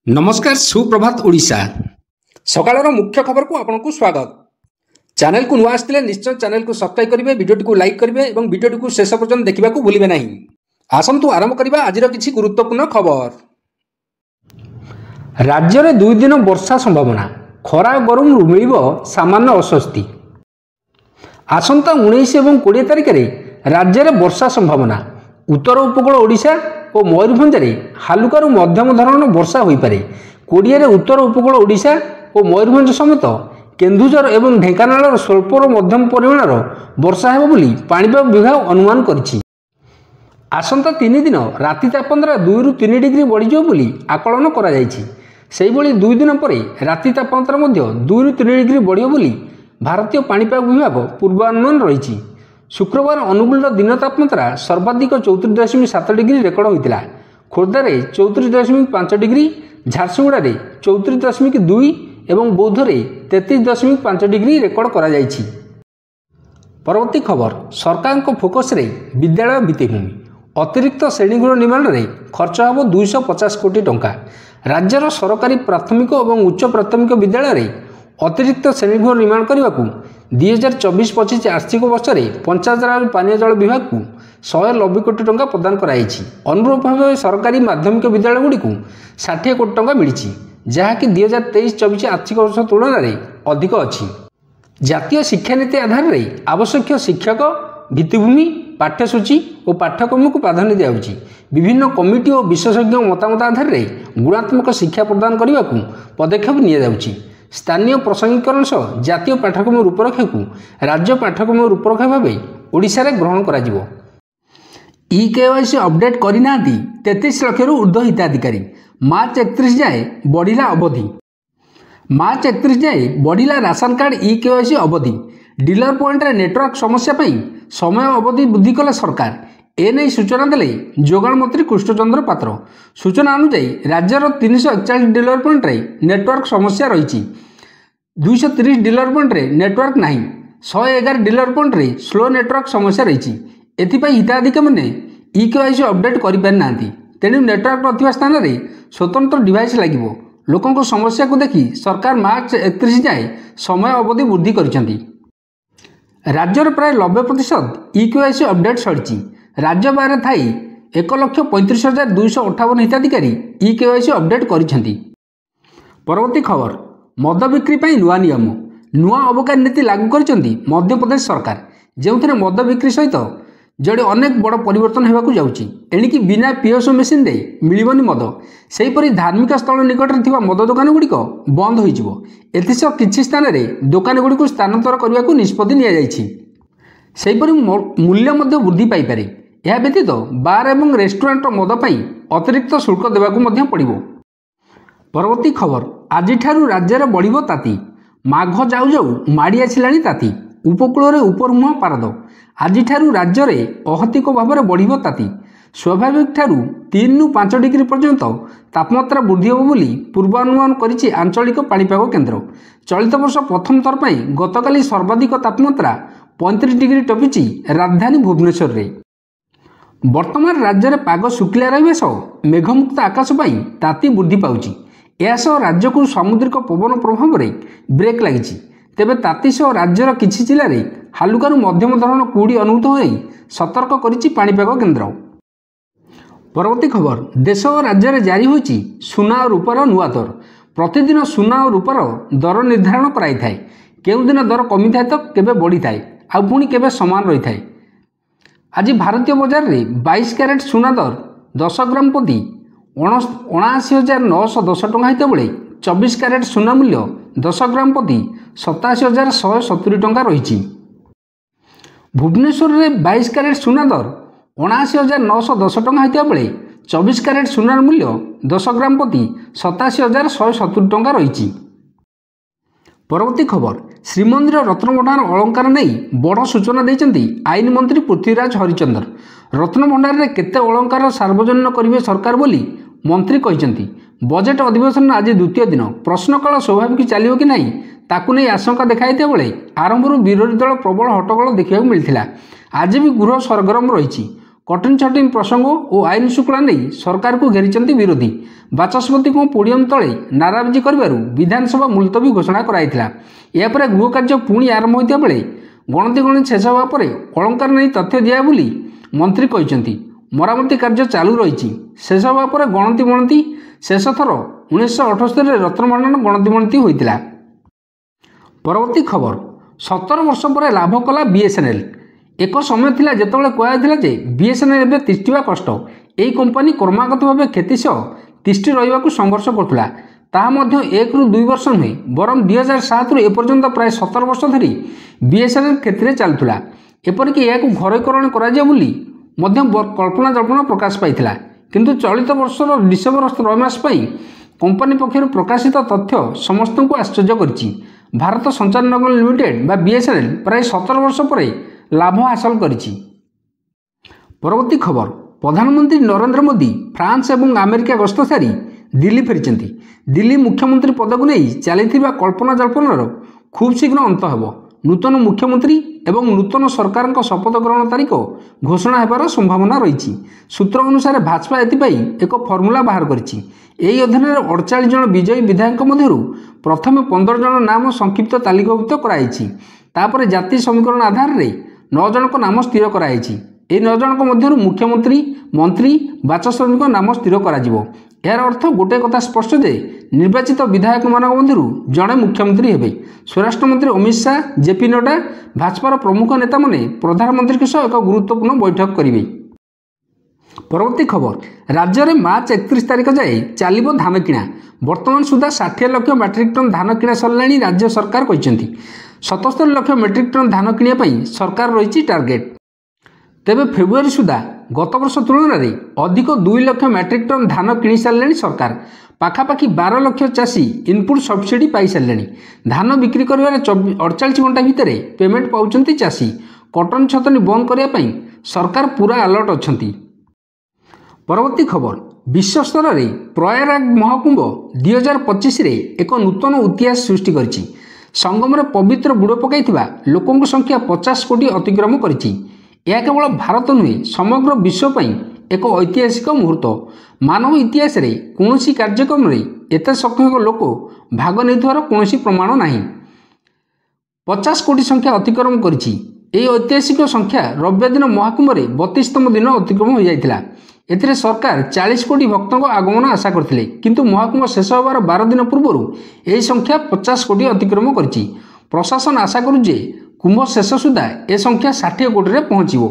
नमस्कार सुप्रभात ओडिशा सकाळर मुख्य खबर को आपको स्वागत। चैनल को नुआ आसते निश्चय चैनल को सब्सक्राइब करेंगे, वीडियो को लाइक करेंगे और वीडियो को शेष पर्यंत देखा भूलिए ना। आसतु आरंभ करवा आज किसी गुरुत्वपूर्ण खबर। राज्य में 2 दिन वर्षा संभावना, खरा गरम मिल सामान्य अस्वस्ति। आसंता 19 और 20 तारिख में राज्य में वर्षा संभावना। उत्तर उपकूल ओडिशा और मयूरभंज में हालुकार मध्यम धरण वर्षा हो पारे। 20 में उत्तर उपकूल ओडिशा और मयूरभंज समेत केन्दुझर और ढेंकानाल स्वल्प और मध्यम परिमाणर वर्षा हो बोली पाणीपाग विभाग अनुमान करिछि। आसंता 3 दिन राति तापमात्रा 2 ରୁ 3 डिग्री बढ़ीजिव बोली आकलन करा जायछि। सेहिभଳି 2 दिन पर राति तापमात्रा मध्य 2 ରୁ 3 डिग्री बढ़ियो बोली भारतीय पाणीपाग विभाग पूर्वानुमान रही। शुक्रवार अनुगुल दिन तापमात्रा सर्वाधिक 34.7 डिग्री रेकर्ड होता। खोर्धार 34.5 डिग्री, झारसुगुड़ा 34.2 और बौद्धरे 33.5 डिग्री रेकर्ड करा जायछि। परवर्ती खबर, सरकार को फोकस रे विद्यालय भित्तिभूमि। अतिरिक्त श्रेणीगृह निर्माण में खर्च होब 250 कोटी टंका। राज्यर सरकारी प्राथमिक और उच्च प्राथमिक विद्यालय में अतिरिक्त श्रेणीगृह निर्माण करने को 2024-25 आर्थिक वर्ष में पंचायत राज पानीय जल विभाग को 190 कोटी टंका प्रदान कराई। अनुरूप भाव सरकारी माध्यमिक विद्यालय को 60 कोटी टंका मिली, जहाँकि 2023-24 आर्थिक वर्ष तुलन में अधिक अच्छी। जातीय शिक्षा नीति आधार में आवश्यक शिक्षक, भित्तिभूमि, पाठ्यसूची और पाठ्यक्रम को प्राधान्य दिया। विभिन्न कमिटी और विशेषज्ञ मतामत आधार में गुणात्मक शिक्षा प्रदान करने को पदक्षेप नि स्थानीय प्रसंगीकरण सह जातीय पाठ्यक्रम रूपरेखा को राज्य पाठ्यक्रम रूपरेखा भाव ओडिशा रे ग्रहण करा जिवो। ई-केवाईसी अपडेट करना 33 लाख ऊर्ध्व हिताधिकारी। मार्च 31 जाए बढ़िला अवधि। मार्च 31 जाए बढ़िला राशन कार्ड ई-केवाईसी अवधि। डीलर पॉइंट रे नेटवर्क समस्या पई समय अवधि वृद्धि कले सरकार। एने सूचना देले जोगाण मंत्री कृष्णचंद्र पात्र। सूचना अनुसार राज्यर 341 डीलर पॉइंट रे नेटवर्क समस्या रही। 230 डीलर पॉइंट रे नेटवर्क नहीं। 111 डीलर पॉइंट रे स्लो नेटवर्क समस्या रही। एथिपाई हिताधिकारी मैंने ई-केवाईसी अपडेट करें। तेणु नेटवर्क नथिबा स्थान में स्वतंत्र डिवाइस लगे। लोकों समस्या को देखि सरकार मार्च 31 जाए समय अवधि वृद्धि करिसेंती। राज्यर प्राय 90% ई-केवाईसी अपडेट सरी। राज्य बाहर थाई 1,35,258 हिताधिकारी ई-केवाईसी अपडेट करिसेंती। परवर्ती खबर, मद बिक्री पर नुआ नियम। नुआ अबकारी नीति लागू करिसेंती मध्य प्रदेश सरकार, जो मद बिक्री सहित जड़े अनेक बड़ परिवर्तन होगा जाऊँगी। एणिकी बिना पीओएस मेसीन रे मिलबनी मद। सेहीपरि धार्मिक स्थल निकट में मद दुकान गुड़िक बंद होसह किसी स्थान में दुकान गुड़िक स्थानांतर करने को निष्पत्ति निपरि मूल्य वृद्धि पाइपे। यह व्यतीत बार एवं रेस्टोरेंट मद पर अतिरिक्त शुल्क देवाक पड़ो। परवर्ती खबर, आज राज्य में बढ़ ताती। माघ जाऊ जाऊ माड़ी आसला ताती। उपकूल उपरमुह पारद। आज राज्य में अहतिक भाव में बढ़ ताती। स्वाभाविक 3 ରୁ 5 डिग्री पर्यंत तापमात्रा वृद्धि हो बोली पूर्वानुमान करिछि आंचलिक पाणीपाग केन्द्र। चलित वर्ष प्रथम थर पर गतकाली सर्वाधिक तापमात्रा 35 डिग्री टपिछि राजधानी भुवनेश्वर रे। वर्तमान राज्य में पाग शुक्ला रहा सह मेघमुक्त आकाश पाई ताती वृद्धि पाउछि। यासह राज्य को सामुद्रिक पवन प्रभाव में ब्रेक लगी। तेबे ताती सह राज्यर किछि जिले में हालुकार मध्यम धरण कुहुड़ी अनुभूत हो सतर्क करिछि पाणीपाग केन्द्र। परवर्ती खबर, देश और राज्य में जारी होइछि सुना और रूपार नुआ दर। प्रतिदिन सुना और रूपार दर निर्धारण कराई थाए। केउ दिन दर कमी थाए तो केबे बढ़ी थाए आ पुणी केबे समान रही थाए। आज भारतीय बाजार में 22 कैरेट सुना दर 10 ग्राम प्रति 79,910 टंका होता बेले 24 कैरेट सुना मूल्य 10 ग्राम प्रति 87,170 टंका रही। भुवनेश्वर में 22 कैरेट सुना दर 79,910 टंका होता बेले 24 कैरेट सुना मूल्य 10 ग्राम प्रति 87,170 टंका रही। परवर्ती खबर, श्रीमंदिर रत्नभंडार अलंकार नहीं बड़ सूचना देते आईन मंत्री पृथ्वीराज हरिचंदर। रत्नभंडार में केते अलंकार सार्वजनीन करेंगे सरकार बोली मंत्री कहते। बजेट अधिवेशन आज द्वितीय दिन। प्रश्नकाल स्वाभाविक चलो कि नहीं ताकू नहीं आशंका देखाई बेले आरंभ विरोधी दल प्रबल हट्टगोल देखा मिलता। आज भी गृह सरगरम रही। कठिन छटिन प्रसंग और आईन श्रृंखला नहीं सरकार को घेरी विरोधी बाचस्पति को पोडियम तले नाराबाजी कर विधानसभा मुलतवी घोषणा कराइला। यापर गृह कार्य पुणी आरंभ होता बेले गणति गणति शेष होगा पर अलंकार नहीं तथ्य दिया बोली मंत्री कहते मरामती कार्य चालू रही शेष होगा पर गणति गणति शेष थर 1978 रत्नमंडन गणति गणति होता। परवर्ती खबर 17 वर्ष पर लाभ कला बीएसएनएल। एक समय थिला जेतबेले कहला जे बीएसएनएल एबे तिष्टिबा कष्ट एही कंपनी क्रमागत भाव क्षति सह तिष्टि रहिबाकू संघर्ष करथुला। ताहा मध्य 1 ରୁ 2 वर्ष नुहे बरम 2007 रु एपर्यंत प्राय 17 वर्ष धरी बीएसएनएल क्षेत्र चलुला। एपरिक यह घरोकरण करा बोली मध्य कल्पना जल्पना प्रकाश पाइथिला। किंतु चलित वर्षर डिसेम्बर त्रैमास कंपनी पक्षर प्रकाशित तथ्य समस्त को आश्चर्य करिछि। भारत संचार निगम लिमिटेड बा बीएसएनएल प्राय 17 वर्ष पर लाभ हासिल करिछि। परवर्ती खबर प्रधानमंत्री नरेंद्र मोदी फ्रांस और अमेरिका गस्त सारी दिल्ली फेरी। दिल्ली मुख्यमंत्री पद को नहीं चली कल्पना जल्पनार खूब शीघ्र अंत हो। नूतन मुख्यमंत्री एवं नूतन सरकार शपथ ग्रहण तारीख घोषणा होबार संभावना रही। सूत्र अनुसार भाजपा एपाई एक फर्मुला बाहर करिछि। एही अधीन 48 जन विजयी विधायक मध्यरु प्रथम 15 जन नाम संक्षिप्त तालिकाभुक्त कराइछि। तापर जाति समीकरण आधार में 9 जन नाम स्थिर कराइछि। ए 9 जन मध्यरु मुख्यमंत्री मंत्री बाचस्पति नाम स्थिर करा। यार अर्थ गोटे कथा स्पष्ट जे निर्वाचित विधायक मानक मध्यरु जड़े मुख्यमंत्री हेबे। स्वराष्ट्र मंत्री अमित शाह जेपी नड्डा भाजपार प्रमुख नेता माने प्रधानमंत्री के सह एक गुरुत्वपूर्ण बैठक करेंगे। परवर्ती खबर राज्य में मार्च 31 तारीख जाए चलो धान किणा। वर्तमान सुधा 60 लाख मेट्रिक टन धान किणा सरला राज्य सरकार कहते 77 लाख मेट्रिक टन धान किणा सरकार रही टार्गेट। तेबे फेब्रुआरी सुधा गत वर्ष तुलन में अधिक 2 लाख मेट्रिक टन धान किणी सारे सरकार। पाखापाखि 12 लाख चाषी इनपुट सब्सिडी पाई सारे। धान बिक्री कर 48 घंटा भितर पेमेंट पाउछंती चाषी। कटन छतनी बंद करने सरकार पूरा अलर्ट अच्छा। परवर्ती खबर विश्व स्तर में प्रयागराज महाकुंभ 2025 एक नूतन इतिहास सृष्टि करिछि। संगम में पवित्र बुड़ पकाई लोकों संख्या 50 कोटी अतिक्रम करिछि। यह केवल भारत नुहे समग्र विश्व एक ऐतिहासिक मुहूर्त। मानव इतिहास रे कौनसी कार्यक्रम रे एते संख्यक लोक भाग नहीं कौन प्रमाण नहीं। 50 कोटी संख्या अतिक्रम करिछि। एही ऐतिहासिक संख्या रविवार दिन महाकुंभ 32तम दिन अतिक्रम हो जाइथिला। एथिरे सरकार 40 कोटी भक्तों आगमन आशा करथिले किंतु महाकुंभ शेष होबार 12 दिन पूर्व यह संख्या 50 कोटी अतिक्रम करिछि। प्रशासन आशा करू जे कुंभ शेष सुधा ए संख्या 60 कोटी रे पहुंचीबो।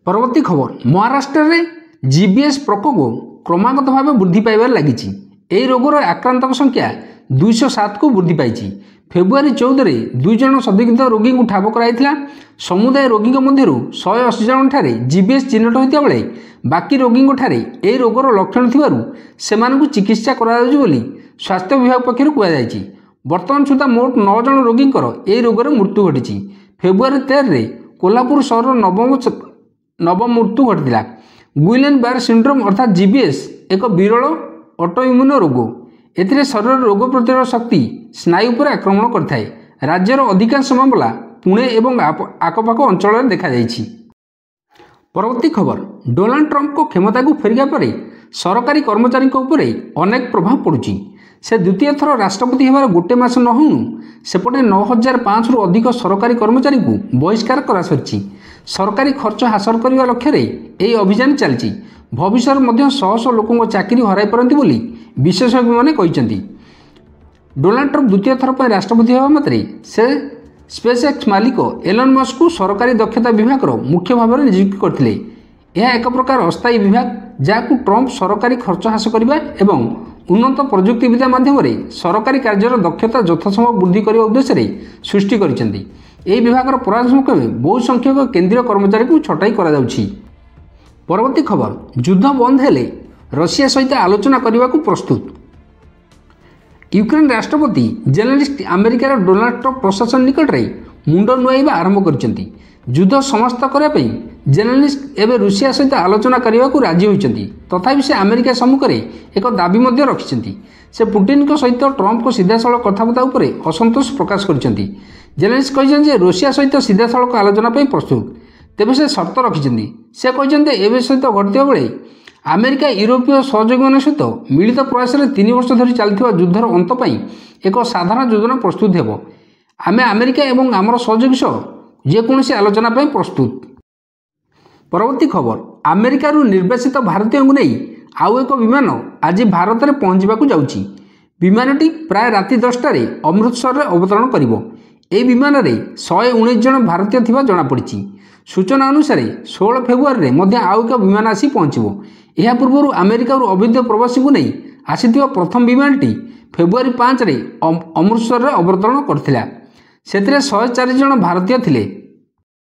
परवर्ती खबर महाराष्ट्र में जीबीएस प्रकोप क्रमागत भाव वृद्धि पाइबार लागिछि। एही रोगर आक्रांतक संख्या 207 को वृद्धि पाइछि। फेब्रुआरी 14 में 2 जन संदिग्ध रोगी को ठाब कराइथिला। समुदाय रोगी मध्य 180 जन ठारे जीबीएस चिन्हट होता बेले बाकी रोगी ठारे एही रोगर लक्षण थिबारु सेमानकु चिकित्सा कराଯାउछि बोली स्वास्थ्य विभाग पक्षरु कुहाଯାଇଛି। वर्तमान सुधा मोट 9 जन रोगींकर एही रोगर मृत्यु घटिछि। फेब्रुआरी 13 में कोल्हापुर सहर नवम मृत्यु घटिला। गुइलेन बार सिंड्रोम अर्थात जीबीएस एक विरल ऑटोइम्यून रोग। एथिरे शरीर रोग प्रतिरोधक शक्ति स्नायु पर आक्रमण करथाय। राज्यर अधिकांश मामला पुणे एवं आखपाख अंचल में देखा जाइछि। परवर्ती खबर डोनाल्ड ट्रंप को क्षमता को फेरिया पर सरकारी कर्मचारी उपरे अनेक प्रभाव पड़ुछि। से द्वितीय थर राष्ट्रपति होबार गोटे मास न होउनु सेपटे 9005 रु अधिक सरकारी कर्मचारी को बहिष्कार करा सरिछि। सरकारी खर्च हासिल करने लक्ष्य यही अभियान चलछि। भविष्य में शह शह लोक चाकरी हराई पारती बोली विशेषज्ञ मैंने कहते। डोनाल्ड ट्रंप द्वितीय थर पर राष्ट्रपति होगा मात्रे से स्पेसएक्स मालिक एलन मस्क को सरकारी दक्षता विभाग मुख्य भाव में नियुक्त करते। यह एक प्रकार अस्थायी विभाग जहाँ ट्रंप सरकारी खर्च हासिल करने एवं उन्नत प्रजुक्तिविद्या माध्यम सरकारी कार्यर दक्षता यथासंभव वृद्धि करने उद्देश्य सृष्टि करछन्ति। यह विभाग प्रशासक बहु संख्यक केंद्रीय कर्मचारी को छटाई करा जाउछि। परवर्ती खबर युद्ध बंद हेले रशिया सहित आलोचना करने को प्रस्तुत। यूक्रेन राष्ट्रपति जेलेन्स्की अमेरिकार डोनाल्ड ट्रंप प्रशासन निकट में मुंड नुआइबा आरंभ करछन्ति। युद्ध समाप्त करने जेलेन्स्की एवं रूसिया सहित आलोचना करने को राजी होइछन्ति। तथापि से अमेरिका सम्मुखें एक दाबी मध्य रखिछन्ति। से पुटिन सहित ट्रंप को सीधासलख कथबार्ता उपरे असंतोष प्रकाश करछन्ति। जेलेन्स्की कहछन्ति जे रूसिया सहित सीधासलख आलोचना प्रस्तुत ତେବେ ସେ ସର୍ତ୍ତ ରଖିଛନ୍ତି। ସେ କହିଛନ୍ତି ଏବେ ସହିତ ଘଟିଥିବା ବେଳେ ଆମେରିକା ୟୁରୋପୀୟ ସହଯୋଗୀମାନଙ୍କ ସହିତ ମିଳିତ ପ୍ରୟାସରେ 3 ବର୍ଷ ଧରି ଚାଲିଥିବା ଯୁଦ୍ଧର ଅନ୍ତ ପାଇଁ ଏକ ସାଧାରଣ ଯୋଜନା ପ୍ରସ୍ତୁତ ହେବ। ଆମେ ଆମେରିକା ଏବଂ ଆମର ସହଯୋଗୀ ସହ ଯେକୌଣସି ଆଲୋଚନା ପାଇଁ ପ୍ରସ୍ତୁତ। ପରବର୍ତ୍ତୀ ଖବର, ଆମେରିକାରୁ ନିର୍ବାସିତ ଭାରତୀୟଙ୍କୁ ନେଇ ଆଉ ଏକ ବିମାନ ଆଜି ଭାରତରେ ପହଞ୍ଚିବାକୁ ଯାଉଛି। ବିମାନଟି ପ୍ରାୟ ରାତି 10ଟାରେ ଅମୃତସରରେ ଅବତରଣ କରିବ। ଏହି ବିମାନରେ 119 ଜଣ ଭାରତୀୟ ଥିବା ଜଣାପଡ଼ିଛି। ସୂଚନା ଅନୁସାରେ 16 ଫେବୃଆରୀରେ ମଧ୍ୟ ଆଉ ଏକ ବିମାନ ଆସି ପହଞ୍ଚିବ। ଏହା ପୂର୍ବରୁ ଆମେରିକାରୁ ଅବୈଧ ପ୍ରବାସୀଙ୍କୁ ନେଇ ଆସିଥିବା ପ୍ରଥମ ବିମାନଟି ଫେବୃଆରୀ 5ରେ ଅମୃତସରରେ ଅବତରଣ କରିଥିଲା। ସେଥିରେ 104 ଜଣ ଭାରତୀୟ ଥିଲେ।